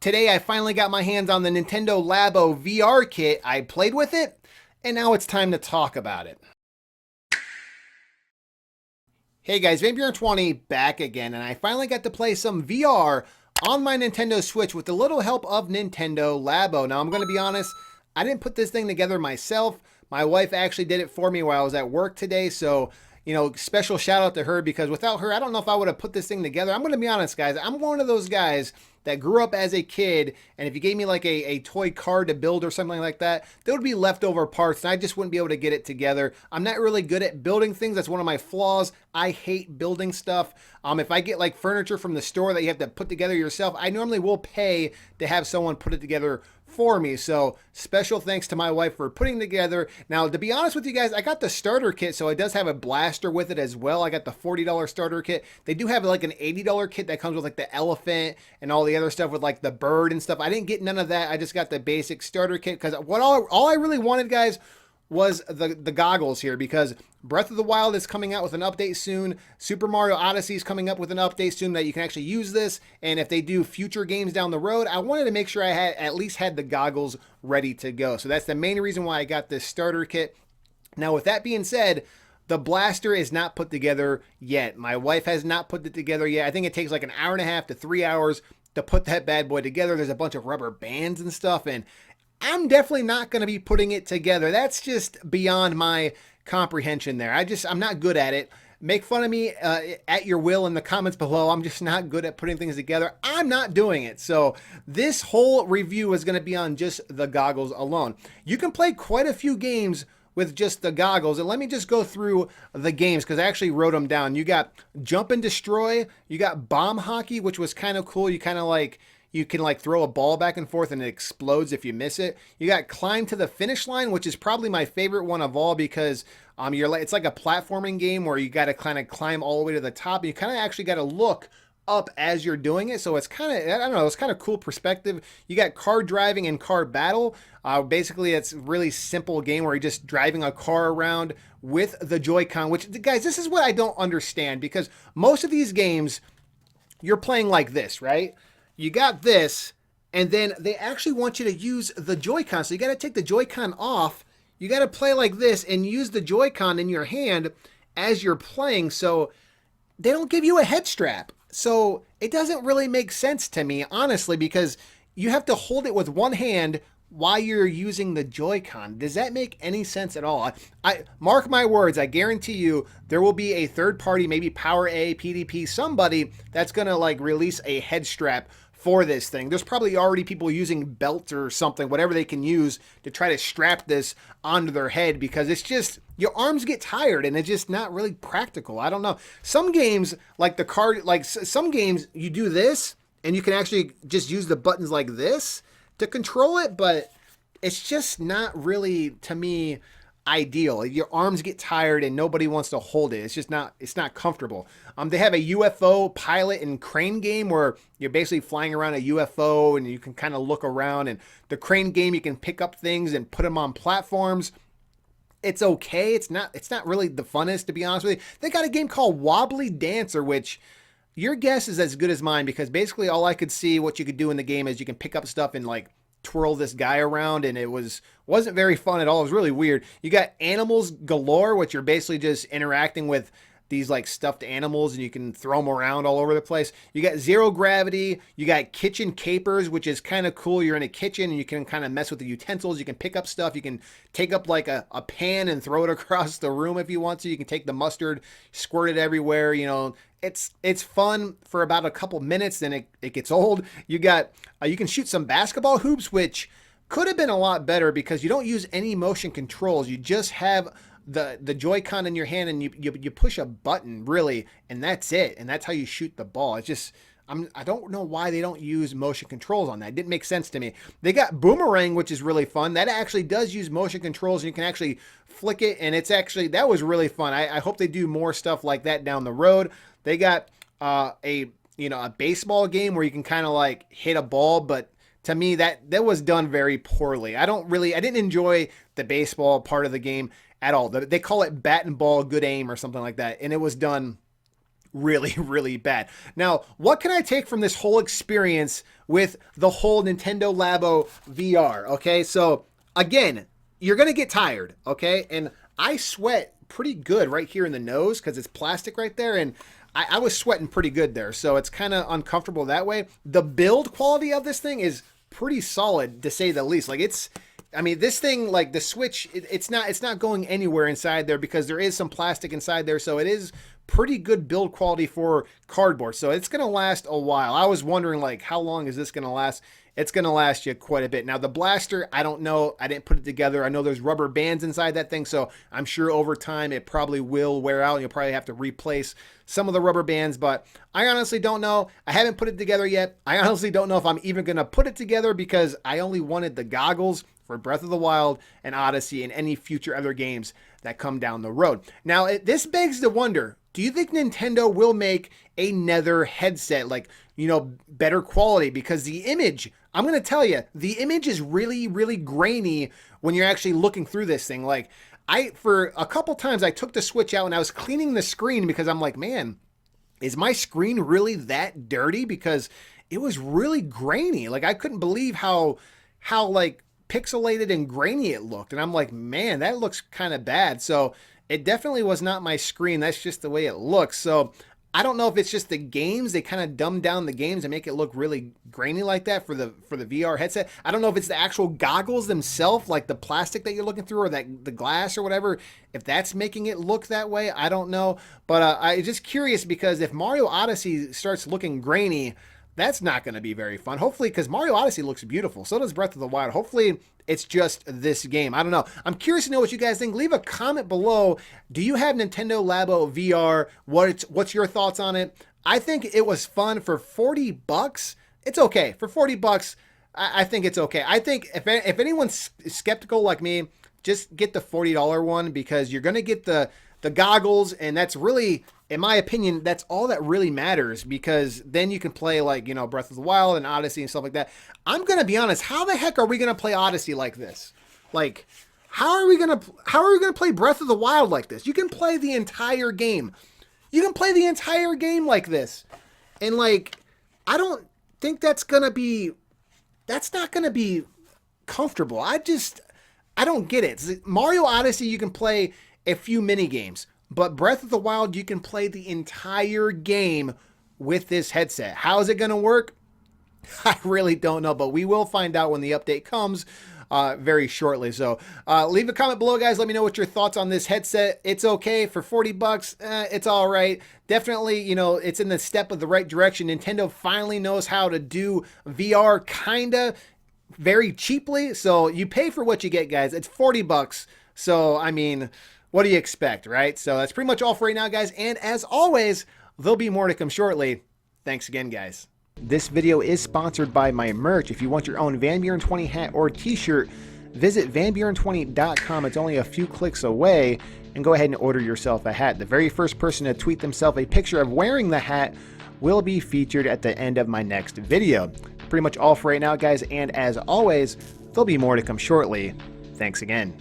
Today I finally got my hands on the Nintendo Labo VR kit. I played with it, and now it's time to talk about it. Hey guys, Vampire20 back again, and I finally got to play some VR on my Nintendo Switch with a little help of Nintendo Labo. Now I'm going to be honest, I didn't put this thing together myself. My wife actually did it for me while I was at work today, so special shout out to her because without her, I don't know if I would have put this thing together. I'm going to be honest, guys. I'm one of those guys that grew up as a kid, and if you gave me like a toy car to build or something like that, there would be leftover parts, and I just wouldn't be able to get it together. I'm not really good at building things. That's one of my flaws. I hate building stuff. If I get like furniture from the store that you have to put together yourself, I normally will pay to have someone put it together for me. So special thanks to my wife for putting together. Now, to be honest with you guys, I got the starter kit, so it does have a blaster with it as well. I got the $40 starter kit. They do have like an $80 kit that comes with like the elephant and all the other stuff with like the bird and stuff. I didn't get none of that. I just got the basic starter kit because all I really wanted, guys, was the goggles here because Breath of the Wild is coming out with an update soon. Super Mario Odyssey is coming up with an update soon that you can actually use this. And if they do future games down the road, I wanted to make sure I had at least had the goggles ready to go. So that's the main reason why I got this starter kit. Now, with that being said, the blaster is not put together yet. My wife has not put it together yet. I think it takes like an hour and a half to 3 hours to put that bad boy together. There's a bunch of rubber bands and stuff, and I'm definitely not going to be putting it together. That's just beyond my comprehension there. I'm not good at it. Make fun of me at your will in the comments below. I'm just not good at putting things together. I'm not doing it. So this whole review is going to be on just the goggles alone. You can play quite a few games with just the goggles. And let me just go through the games because I actually wrote them down. You got Jump and Destroy. You got Bomb Hockey, which was kind of cool. You can like throw a ball back and forth and it explodes if you miss it. You got Climb to the Finish Line, which is probably my favorite one of all because it's like a platforming game where you got to kind of climb all the way to the top. And you kind of actually got to look up as you're doing it. So it's kind of, I don't know, it's kind of cool perspective. You got Car Driving and Car Battle. Basically, it's a really simple game where you're just driving a car around with the Joy-Con, which, guys, this is what I don't understand because most of these games, you're playing like this, right? You got this, and then they actually want you to use the Joy-Con. So you got to take the Joy-Con off. You got to play like this and use the Joy-Con in your hand as you're playing. So they don't give you a head strap. So it doesn't really make sense to me, honestly, because you have to hold it with one hand while you're using the Joy-Con. Does that make any sense at all? I mark my words, I guarantee you there will be a third party, maybe Power A, PDP, somebody that's going to like release a head strap for this thing. There's probably already people using belts or something, whatever they can use to try to strap this onto their head because it's just, your arms get tired and it's just not really practical. I don't know. Some games like some games you do this and you can actually just use the buttons like this to control it, but it's just not really, to me, ideal. Your arms get tired and nobody wants to hold it. It's not comfortable. They have a UFO pilot and crane game where you're basically flying around a UFO and you can kind of look around, and the crane game, you can pick up things and put them on platforms. It's okay. It's not really the funnest, to be honest with you. They got a game called Wobbly Dancer, which your guess is as good as mine because basically all I could see what you could do in the game is you can pick up stuff and like twirl this guy around, and it wasn't very fun at all. It was really weird. You got Animals Galore, which you're basically just interacting with these like stuffed animals and you can throw them around all over the place. You got Zero Gravity. You got Kitchen Capers, which is kind of cool. You're in a kitchen and you can kind of mess with the utensils. You can pick up stuff. You can take up like a pan and throw it across the room if you want to. You can take the mustard, squirt it everywhere. It's fun for about a couple minutes, then it gets old. You got you can shoot some basketball hoops, which could have been a lot better because you don't use any motion controls. You just have the Joy-Con in your hand and you push a button really, and that's it. And that's how you shoot the ball. It's just I don't know why they don't use motion controls on that. It didn't make sense to me. They got Boomerang, which is really fun. That actually does use motion controls and you can actually flick it, and that was really fun. I hope they do more stuff like that down the road. They got a baseball game where you can kind of like hit a ball, but to me that was done very poorly. I didn't enjoy the baseball part of the game at all. They call it bat and ball, good aim or something like that, and it was done really, really bad. Now, what can I take from this whole experience with the whole Nintendo Labo VR? Okay, so again, you're going to get tired, okay? And I sweat pretty good right here in the nose because it's plastic right there, and I was sweating pretty good there, so it's kind of uncomfortable that way. The build quality of this thing is pretty solid, to say the least. Like, it's, I mean, this thing, like the Switch, it's not going anywhere inside there because there is some plastic inside there, so it is pretty good build quality for cardboard. So it's going to last a while. I was wondering, like, how long is this going to last? It's going to last you quite a bit. Now, the blaster, I don't know. I didn't put it together. I know there's rubber bands inside that thing, so I'm sure over time it probably will wear out. You'll probably have to replace some of the rubber bands, but I honestly don't know. I haven't put it together yet. I honestly don't know if I'm even going to put it together because I only wanted the goggles for Breath of the Wild and Odyssey and any future other games that come down the road. Now, this begs the wonder, do you think Nintendo will make another headset, like, you know, better quality? Because the image, I'm going to tell you, the image is really, really grainy when you're actually looking through this thing. Like, for a couple times, I took the Switch out and I was cleaning the screen because I'm like, man, is my screen really that dirty? Because it was really grainy. Like, I couldn't believe how like pixelated and grainy it looked. And I'm like, man, that looks kind of bad. So it definitely was not my screen. That's just the way it looks. So I don't know if it's just the games. They kind of dumb down the games and make it look really grainy like that for the VR headset. I don't know if it's the actual goggles themselves, like the plastic that you're looking through, or the glass or whatever, if that's making it look that way. I don't know. But I'm just curious because if Mario Odyssey starts looking grainy, that's not going to be very fun. Hopefully, because Mario Odyssey looks beautiful. So does Breath of the Wild. Hopefully, it's just this game. I don't know. I'm curious to know what you guys think. Leave a comment below. Do you have Nintendo Labo VR? What's your thoughts on it? I think it was fun for $40. It's okay. For $40, I think it's okay. I think if anyone's skeptical like me, just get the $40 one because you're going to get the goggles, and that's really, in my opinion, that's all that really matters because then you can play, like, you know, Breath of the Wild and Odyssey and stuff like that. I'm going to be honest, how the heck are we going to play Odyssey like this? Like, how are we going to play Breath of the Wild like this? You can play the entire game. You can play the entire game like this. And, like, I don't think that's not going to be comfortable. I don't get it. Mario Odyssey, you can play a few mini games, but Breath of the Wild, you can play the entire game with this headset. How is it going to work? I really don't know, but we will find out when the update comes very shortly. So leave a comment below, guys. Let me know what your thoughts on this headset. It's okay for $40. It's all right. Definitely, you know, it's in the step of the right direction. Nintendo finally knows how to do VR kinda very cheaply. So you pay for what you get, guys. It's $40. So, I mean, what do you expect, right? So that's pretty much all for right now, guys. And as always, there'll be more to come shortly. Thanks again, guys. This video is sponsored by my merch. If you want your own Van Buren 20 hat or t-shirt, visit vanburen20.com. It's only a few clicks away, and go ahead and order yourself a hat. The very first person to tweet themselves a picture of wearing the hat will be featured at the end of my next video. Pretty much all for right now, guys. And as always, there'll be more to come shortly. Thanks again.